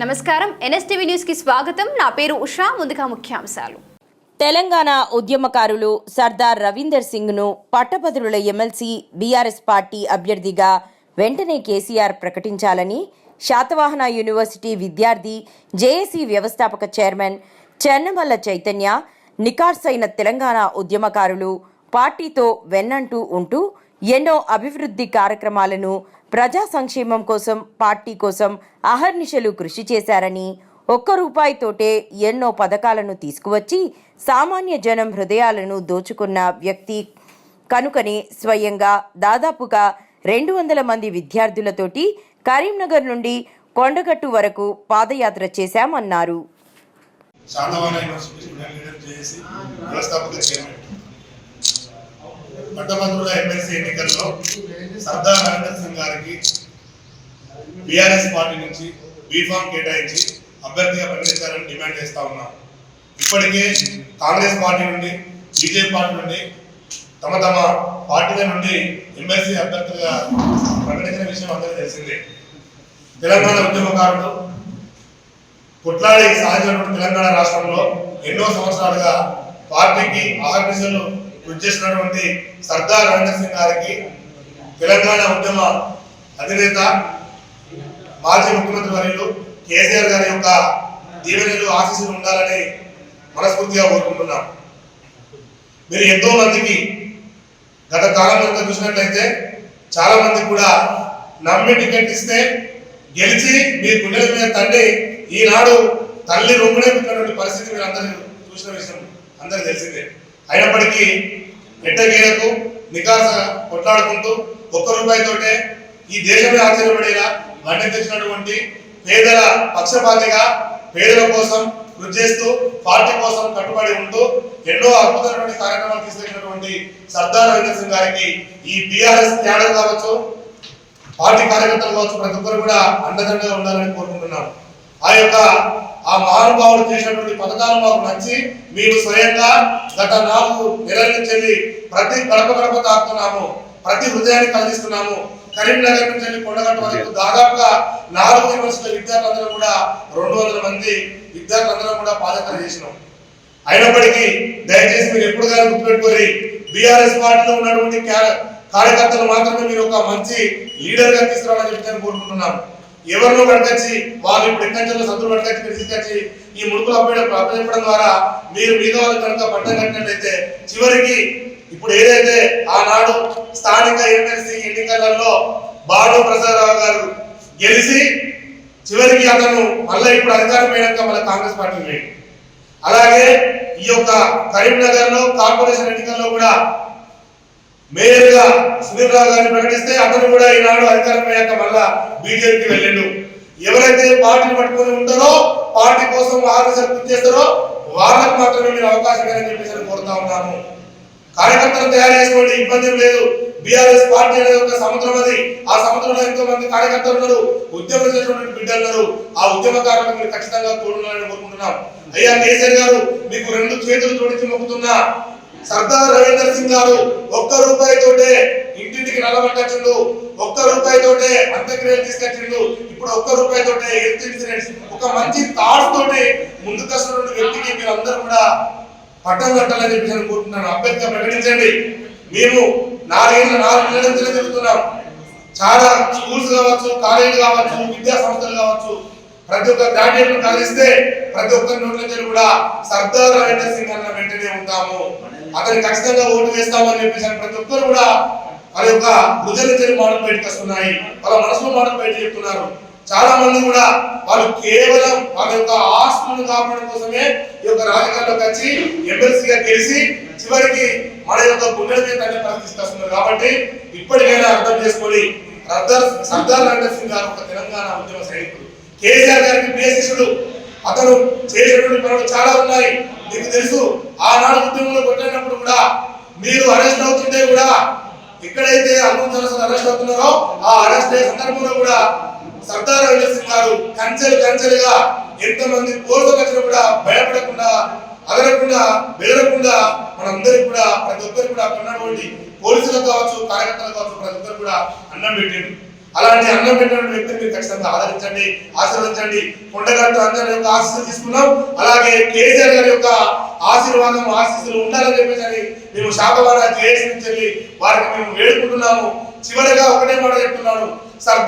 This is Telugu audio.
నమస్కారం ఎన్ఎస్టీవీ న్యూస్ కి స్వాగతం. నా పేరు ఉషా. ముందుగా ముఖ్యాంశాలు. తెలంగాణ ఉద్యమకారులు సర్దార్ రవీందర్ సింగ్ ను పట్టభద్రుల ఎమ్మెల్సీ బీఆర్ఎస్ పార్టీ అభ్యర్థిగా వెంటనే కేసీఆర్ ప్రకటించాలని శాతవాహన యూనివర్సిటీ విద్యార్థి జేఏసీ వ్యవస్థాపక చైర్మన్ చెన్నమల్ల చైతన్య, నికార్సైన తెలంగాణ ఉద్యమకారులు పార్టీతో వెన్నంటూ ఉంటూ ఎన్నో అభివృద్ధి కార్యక్రమాలను ప్రజా సంక్షేమం కోసం, పార్టీ కోసం అహర్నిశలు కృషి చేశారని, ఒక్క రూపాయితోటే ఎన్నో పథకాలను తీసుకువచ్చి సామాన్య జనం హృదయాలను దోచుకున్న వ్యక్తి కనుకనే స్వయంగా దాదాపుగా 200 మంది విద్యార్థులతోటి కరీంనగర్ నుండి కొండగట్టు వరకు పాదయాత్ర చేశామన్నారు. పట్టభద్రుల ఎమ్మెల్సీ ఎన్నికల్లో సర్దార్ రవీందర్ సింగ్ గారికి బీఆర్ఎస్ పార్టీ నుంచి బీఫామ్ కేటాయించి అభ్యర్థిగా ప్రకటించాలని డిమాండ్ చేస్తా ఉన్నాం. ఇప్పటికే కాంగ్రెస్ పార్టీ నుండి, బీజేపీ పార్టీ నుండి తమ తమ పార్టీల నుండి ఎమ్మెల్సీ అభ్యర్థులుగా ప్రకటించిన విషయం అందరికీ తెలిసిందే. తెలంగాణ ఉద్యమకారులు కొట్లాడి సాధించినటువంటి తెలంగాణ రాష్ట్రంలో ఎన్నో సంవత్సరాలుగా పార్టీకి అహర్నిశలు కృషి చేసినటువంటి సర్దార్ రవీందర్ సింగ్ గారికి తెలంగాణ ఉద్యమ అధినేత, మాజీ ముఖ్యమంత్రి వర్యులు కేసీఆర్ గారి యొక్క దీవెనలు, ఆశీస్సులు ఉండాలని మనస్ఫూర్తిగా కోరుకుంటున్నాం. మీరు ఎంతో మందికి గత కాలంలో చూసినట్లయితే చాలా మందికి కూడా నమ్మి టికెట్ ఇస్తే గెలిచి మీ గుండెల మీద తండ్రి ఈనాడు తల్లి రొమ్మునే పుట్టినటువంటి పరిస్థితి మీరు అందరూ చూసిన విషయం అందరికీ తెలిసిందే. అయినప్పటికీ ఎట్టకేలకు నికాస కొట్లాడుకుంటూ ఒక్క రూపాయితోటే ఈ దేశమే ఆశ్చర్యపడేలా గంటె తెచ్చినటువంటి పేదల పక్షపాతిగా పేదల కోసం కృషి చేస్తూ పార్టీ కోసం కట్టుబడి ఉంటూ ఎన్నో అద్భుతమైనటువంటి కార్యక్రమాలు తీసుకొచ్చినటువంటి సర్దార్ రవీందర్ సింగ్ గారికి ఈ బీఆర్ఎస్ క్యాడర్ కావచ్చు, పార్టీ కార్యకర్తలు కావచ్చు, ప్రతి ఒక్కరు కూడా అండదండగా ఉండాలని కోరుకుంటున్నాం. ఆ మహానుభావుడు చేసినటువంటి పథకాలు మాకు నచ్చి మేము స్వయంగా గత 4 నెలల నుంచి ప్రతి గడప తాకుతున్నాము, ప్రతి హృదయాన్ని కలిగిస్తున్నాము. కరీంనగర్ నుంచి కొండగట్టు వరకు దాదాపుగా 4 యూనివర్సిటీల విద్యార్థులందరూ కూడా 200 మంది విద్యార్థులందరూ కూడా పాదయాత్ర చేసినాం. అయినప్పటికీ దయచేసి మీరు ఎప్పుడు కానీ గుర్తుపెట్టుకోరి, బీఆర్ఎస్ పార్టీలో ఉన్నటువంటి కార్యకర్తలు మాత్రమే మీరు ఒక మంచి లీడర్ గా తీసుకురావాలని చెప్పి కోరుకుంటున్నాం. ఎవరినో పట్టుకొచ్చి వాళ్ళు ఇప్పుడు ఎక్కడి సంతులు పట్టుకొచ్చి తీసుకొచ్చి ఈ ముడుపులు అప్పచెప్పడం ద్వారా మీరు మీద వాళ్ళు కనుక పట్టం కట్టినట్లయితే చివరికి ఇప్పుడు ఏదైతే ఆనాడు స్థానిక ఎమ్మెల్సీ ఎన్నికలలో బాలు ప్రసాదరావు గారు గెలిచి చివరికి అతను మళ్ళీ ఇప్పుడు అధికారం వేయడానికి మళ్ళీ కాంగ్రెస్ పార్టీ వేయండి. అలాగే ఈ యొక్క కరీంనగర్ లో కార్పొరేషన్ ఎన్నికల్లో కూడా మేయర్ గా సునీల్ రావు గారిని ప్రకటిస్తే అతను కూడా ఈనాడు అధికారం అయ్యాక మళ్ళా బీజేపీకి వెళ్ళిండు. ఎవరైతే పార్టీని పట్టుకొని ఉంటారో, పార్టీ కోసం ఆలోచన కృషి చేస్తారో వాళ్ళకి మాత్రమే మీరు అవకాశం అని చెప్పేసి కోరుతా ఉన్నాము. కార్యకర్తలు తయారు చేసుకోండి, ఇబ్బంది లేదు. బీఆర్ఎస్ పార్టీ అనేది ఒక సముద్రం, అది ఆ సముద్రంలో ఎంతో మంది కార్యకర్తలు ఉన్నారు, ఉద్యమం చేసినటువంటి బిడ్డలు ఉన్నారు. ఆ ఉద్యమకారులకు మీరు ఖచ్చితంగా తోడున్నారని కోరుకుంటున్నాం. అయ్యా కేసీఆర్ గారు, మీకు 2 చేతులు జోడించి మొక్కుతున్నా. సర్దార్ రవీందర్ సింగ్ గారు ఒక్క రూపాయితోటే ఇంటింటికి నల్లబట్టచ్చిండు, ఒక్క రూపాయితోటే అంత్యక్రియలు తీసుకొచ్చిండు. ఇప్పుడు ఒక్క రూపాయితోటే హెల్త్ ఇన్సూరెన్స్, ఒక మంచి థాట్స్ తోటి ముందుకు వస్తున్న వ్యక్తికి మీరు అందరూ కూడా పట్టం కట్టాలని చెప్పి నేను కోరుకుంటున్నాను. అభ్యర్థిగా ప్రకటించండి. మేము 4 నెలల నుంచి తిరుగుతున్నాం. చాలా స్కూల్స్ కావచ్చు, కాలేజీలు కావచ్చు, విద్యా సంస్థలు కావచ్చు, ప్రతి ఒక్క గ్రాడ్యుయేట్ కలిస్తే ప్రతి ఒక్కరి నోట్ల నుంచి కూడా సర్దార్ రవీందర్ సింగ్ అన్న వెంటనే ఉంటాము, అతను ఖచ్చితంగా ఓటు వేస్తామని చెప్పేసి ప్రతి ఒక్కరు కూడా వాళ్ళ యొక్క హృదయ నుంచి మాటలు బయటకు వస్తున్నాయి, వాళ్ళ మనసులో మాటలు బయట చెప్తున్నారు. చాలా మంది కూడా వాళ్ళు కేవలం వాళ్ళ యొక్క ఆస్తులను కాపాడడం కోసమే ఈ యొక్క రాజకీయాల్లోకి వచ్చి ఎమ్మెల్సీగా గెలిచి చివరికి మన యొక్క గుండెల మీద తల్లి ప్రవర్తిస్తున్నారు. కాబట్టి ఇప్పటికైనా అర్థం చేసుకొని సర్దార్ రవీందర్ సింగ్ గారు ఒక తెలంగాణ ఉద్యమ సైనికుడు, కేసీఆర్ గారికి ప్రియశిష్యుడు. అతను చేసినటువంటి పనులు చాలా ఉన్నాయి. మీకు తెలుసు, ఆనాడు ఉద్యమంలో కొట్టినప్పుడు కూడా మీరు అరెస్ట్ అవుతుంటే కూడా ఎక్కడైతే అరెస్ట్ అవుతున్నారో ఆ అరెస్ట్ అయ్యే సందర్భంలో కూడా సర్దార్ రవీందర్ సింగ్ గారు కంచెలుగా ఎంతమంది పోలీసులు వచ్చినా కూడా భయపడకుండా, అదరకుండా, బెదరకుండా మనందరికి కూడా ప్రతి ఒక్కరికి కూడా ఉన్నటువంటి పోలీసులకు కావచ్చు, కార్యకర్తలకు కావచ్చు, ప్రతి ఒక్కరు కూడా అన్నం పెట్టిండు. అలాంటి అన్నం పెట్టిన వ్యక్తిని మీరు ఖచ్చితంగా ఆదరించండి, ఆశీర్వదించండి. కొండగట్టు అందరి యొక్క ఆశీస్సులు తీసుకున్నాం. అలాగే కేసీఆర్ గారి యొక్క ఆశీర్వాదం ఆశీస్సులు ఉండాలని చెప్పేసి మేము శాతవాహన జేఏసీ నుంచి వెళ్ళి వారికి మేము వేడుకుంటున్నాము. చివరిగా ఒకటే మాట చెప్తున్నాను, సర్దార్